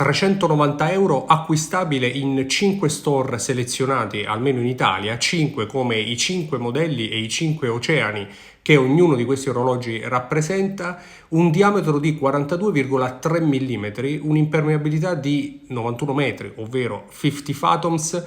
€390 acquistabile in 5 store selezionati, almeno in Italia, 5 come i 5 modelli e i 5 oceani che ognuno di questi orologi rappresenta, un diametro di 42,3 mm, un'impermeabilità di 91 metri, ovvero 50 fathoms,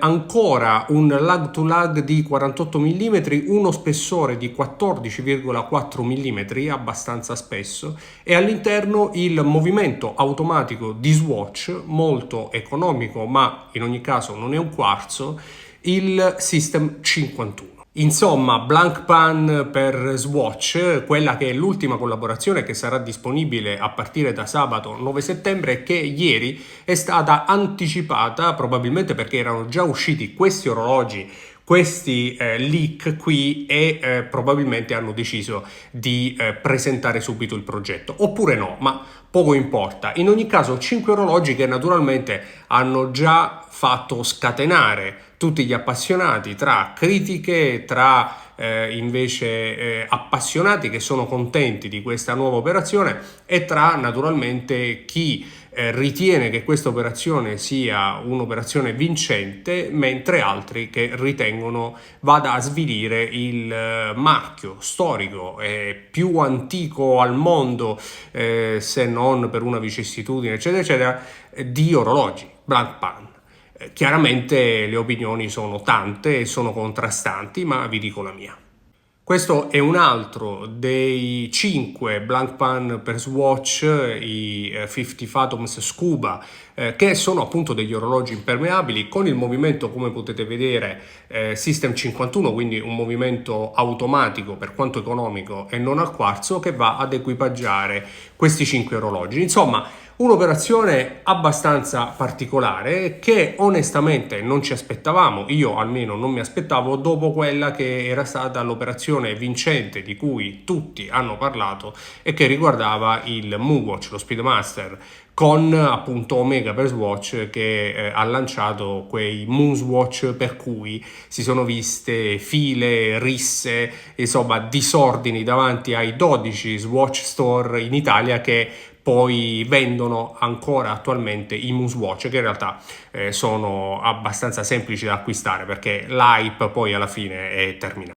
ancora un lag to lag di 48 mm, uno spessore di 14,4 mm, abbastanza spesso, e all'interno il movimento automatico di Swatch, molto economico ma in ogni caso non è un quarzo, il System 51. Insomma, Blancpain per Swatch, quella che è l'ultima collaborazione che sarà disponibile a partire da sabato 9 settembre e che ieri è stata anticipata, probabilmente perché erano già usciti questi orologi, questi leak qui, e probabilmente hanno deciso di presentare subito il progetto, oppure no, ma poco importa. In ogni caso 5 orologi che naturalmente hanno già fatto scatenare tutti gli appassionati, tra critiche, tra invece appassionati che sono contenti di questa nuova operazione, e tra naturalmente chi ritiene che questa operazione sia un'operazione vincente, mentre altri che ritengono vada a svilire il marchio storico più antico al mondo, se non per una vicissitudine eccetera eccetera, di orologi, Blancpain. Chiaramente le opinioni sono tante e sono contrastanti, ma vi dico la mia. Questo è un altro dei 5 Blancpain per Swatch, i 50 Fathoms Scuba, che sono appunto degli orologi impermeabili con il movimento, come potete vedere, System 51, quindi un movimento automatico per quanto economico e non al quarzo, che va ad equipaggiare questi 5 orologi. Insomma, un'operazione abbastanza particolare che onestamente non ci aspettavamo, io almeno non mi aspettavo, dopo quella che era stata l'operazione vincente di cui tutti hanno parlato e che riguardava il Moonwatch, lo Speedmaster, con appunto Omega per Swatch, che ha lanciato quei Moonswatch per cui si sono viste file, risse, insomma disordini davanti ai 12 Swatch store in Italia che poi vendono ancora attualmente i Moonswatch, che in realtà sono abbastanza semplici da acquistare perché l'hype poi alla fine è terminato.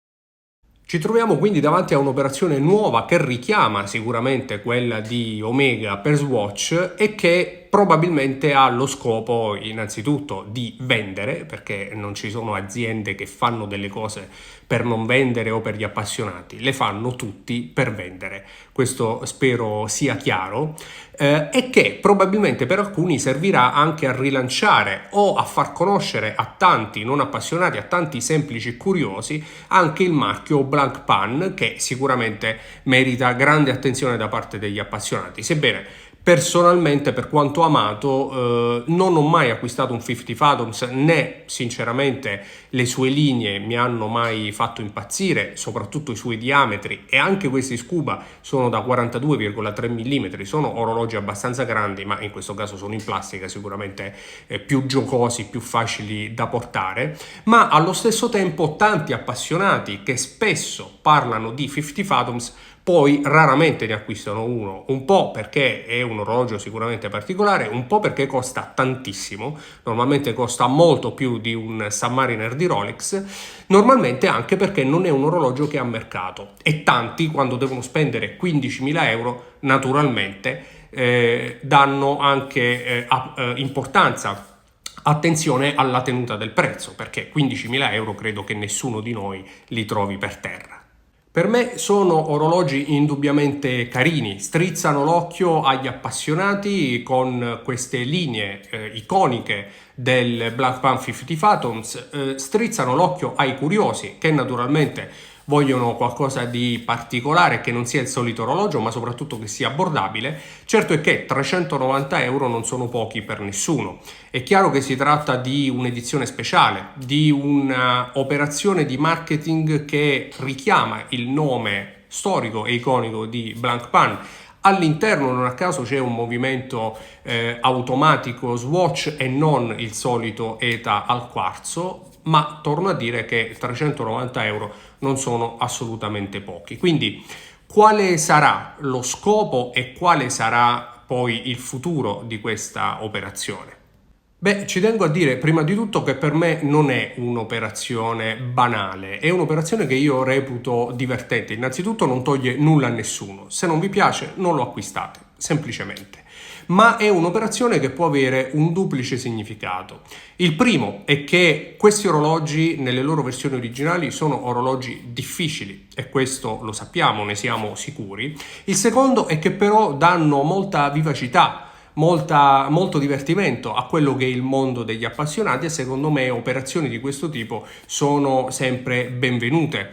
Ci troviamo quindi davanti a un'operazione nuova che richiama sicuramente quella di Omega per Swatch e che probabilmente ha lo scopo innanzitutto di vendere, perché non ci sono aziende che fanno delle cose per non vendere o per gli appassionati, le fanno tutti per vendere. Questo spero sia chiaro, e che probabilmente per alcuni servirà anche a rilanciare o a far conoscere a tanti non appassionati, a tanti semplici curiosi, anche il marchio Blancpain, che sicuramente merita grande attenzione da parte degli appassionati. Sebbene personalmente, per quanto amato, non ho mai acquistato un 50 Fathoms, né sinceramente le sue linee mi hanno mai fatto impazzire, soprattutto i suoi diametri, e anche questi Scuba sono da 42,3 mm, sono orologi abbastanza grandi, ma in questo caso sono in plastica, sicuramente più giocosi, più facili da portare, ma allo stesso tempo tanti appassionati che spesso parlano di 50 Fathoms poi raramente ne acquistano uno, un po' perché è un orologio sicuramente particolare, un po' perché costa tantissimo, normalmente costa molto più di un Submariner di Rolex, normalmente anche perché non è un orologio che ha mercato, e tanti quando devono spendere 15.000 euro naturalmente danno anche importanza, attenzione alla tenuta del prezzo, perché 15.000 euro credo che nessuno di noi li trovi per terra. Per me sono orologi indubbiamente carini, strizzano l'occhio agli appassionati con queste linee iconiche del Blancpain 50 Fathoms, strizzano l'occhio ai curiosi che naturalmente vogliono qualcosa di particolare, che non sia il solito orologio, ma soprattutto che sia abbordabile. Certo è che 390 euro non sono pochi per nessuno. È chiaro che si tratta di un'edizione speciale, di un'operazione di marketing che richiama il nome storico e iconico di Blancpain. All'interno non a caso c'è un movimento automatico Swatch e non il solito ETA al quarzo, ma torno a dire che 390 euro non sono assolutamente pochi. Quindi quale sarà lo scopo e quale sarà poi il futuro di questa operazione? Beh, ci tengo a dire prima di tutto che per me non è un'operazione banale, è un'operazione che io reputo divertente. Innanzitutto non toglie nulla a nessuno, se non vi piace non lo acquistate, semplicemente. Ma è un'operazione che può avere un duplice significato. Il primo è che questi orologi nelle loro versioni originali sono orologi difficili e questo lo sappiamo, ne siamo sicuri. Il secondo è che però danno molta vivacità, molto divertimento a quello che è il mondo degli appassionati, e secondo me operazioni di questo tipo sono sempre benvenute,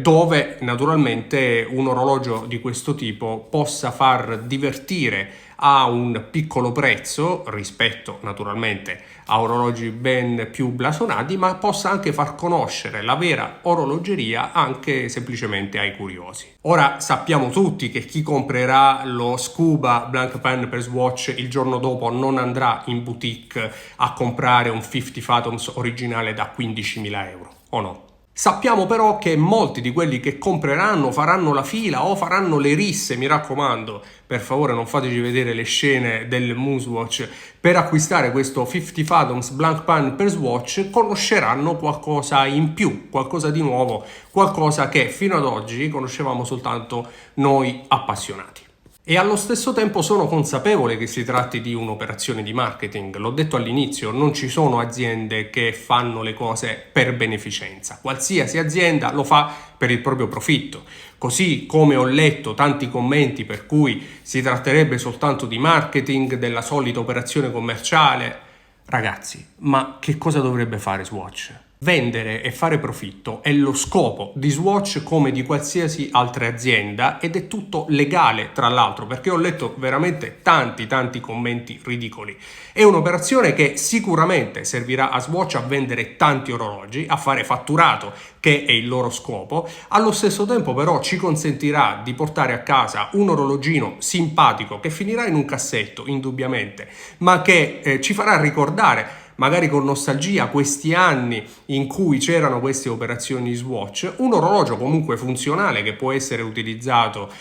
dove naturalmente un orologio di questo tipo possa far divertire a un piccolo prezzo rispetto naturalmente a orologi ben più blasonati, ma possa anche far conoscere la vera orologeria anche semplicemente ai curiosi. Ora sappiamo tutti che chi comprerà lo Scuba Blank Pan per Swatch il giorno dopo non andrà in boutique a comprare un 50 Fathoms originale da 15.000 euro, o no? Sappiamo però che molti di quelli che compreranno faranno la fila o faranno le risse, mi raccomando, per favore non fateci vedere le scene del Moonswatch, per acquistare questo 50 Fathoms Blank Pan per Swatch, conosceranno qualcosa in più, qualcosa di nuovo, qualcosa che fino ad oggi conoscevamo soltanto noi appassionati. E allo stesso tempo sono consapevole che si tratti di un'operazione di marketing. L'ho detto all'inizio, non ci sono aziende che fanno le cose per beneficenza. Qualsiasi azienda lo fa per il proprio profitto. Così come ho letto tanti commenti per cui si tratterebbe soltanto di marketing, della solita operazione commerciale. Ragazzi, ma che cosa dovrebbe fare Swatch? Vendere e fare profitto è lo scopo di Swatch come di qualsiasi altra azienda, ed è tutto legale tra l'altro, perché ho letto veramente tanti commenti ridicoli. È un'operazione che sicuramente servirà a Swatch a vendere tanti orologi, a fare fatturato, che è il loro scopo. Allo stesso tempo però ci consentirà di portare a casa un orologino simpatico che finirà in un cassetto indubbiamente, ma che ci farà ricordare magari con nostalgia questi anni in cui c'erano queste operazioni Swatch, un orologio comunque funzionale che può essere utilizzato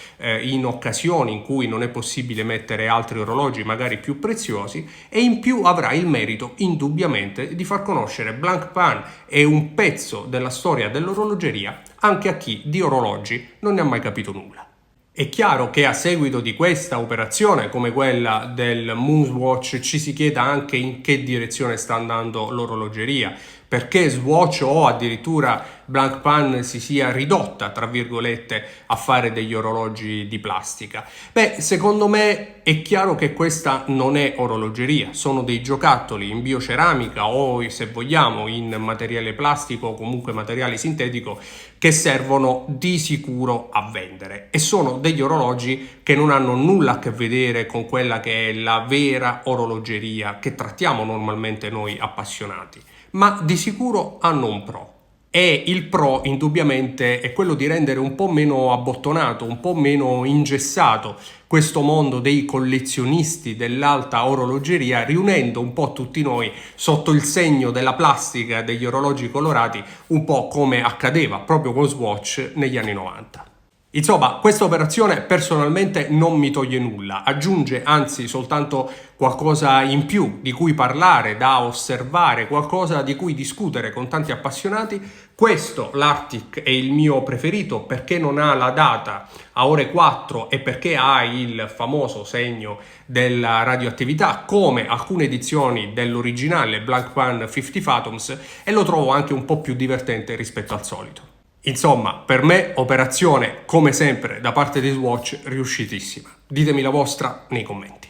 in occasioni in cui non è possibile mettere altri orologi magari più preziosi, e in più avrà il merito indubbiamente di far conoscere Blank Pan e un pezzo della storia dell'orologeria anche a chi di orologi non ne ha mai capito nulla. È chiaro che a seguito di questa operazione, come quella del Moonswatch, ci si chieda anche in che direzione sta andando l'orologeria, perché Swatch o addirittura Blank Pan si sia ridotta, tra virgolette, a fare degli orologi di plastica. Beh, secondo me è chiaro che questa non è orologeria, sono dei giocattoli in bioceramica o, se vogliamo, in materiale plastico o comunque materiale sintetico, che servono di sicuro a vendere, e sono degli orologi che non hanno nulla a che vedere con quella che è la vera orologeria che trattiamo normalmente noi appassionati, ma di sicuro hanno un pro. E il pro indubbiamente è quello di rendere un po' meno abbottonato, un po' meno ingessato questo mondo dei collezionisti dell'alta orologeria, riunendo un po' tutti noi sotto il segno della plastica degli orologi colorati, un po' come accadeva proprio con Swatch negli anni 90. Insomma, questa operazione personalmente non mi toglie nulla, aggiunge anzi soltanto qualcosa in più di cui parlare, da osservare, qualcosa di cui discutere con tanti appassionati. Questo, l'Arctic, è il mio preferito perché non ha la data a ore 4 e perché ha il famoso segno della radioattività, come alcune edizioni dell'originale Blank Pan 50 Fathoms, e lo trovo anche un po' più divertente rispetto al solito. Insomma, per me operazione, come sempre, da parte di Swatch riuscitissima. Ditemi la vostra nei commenti.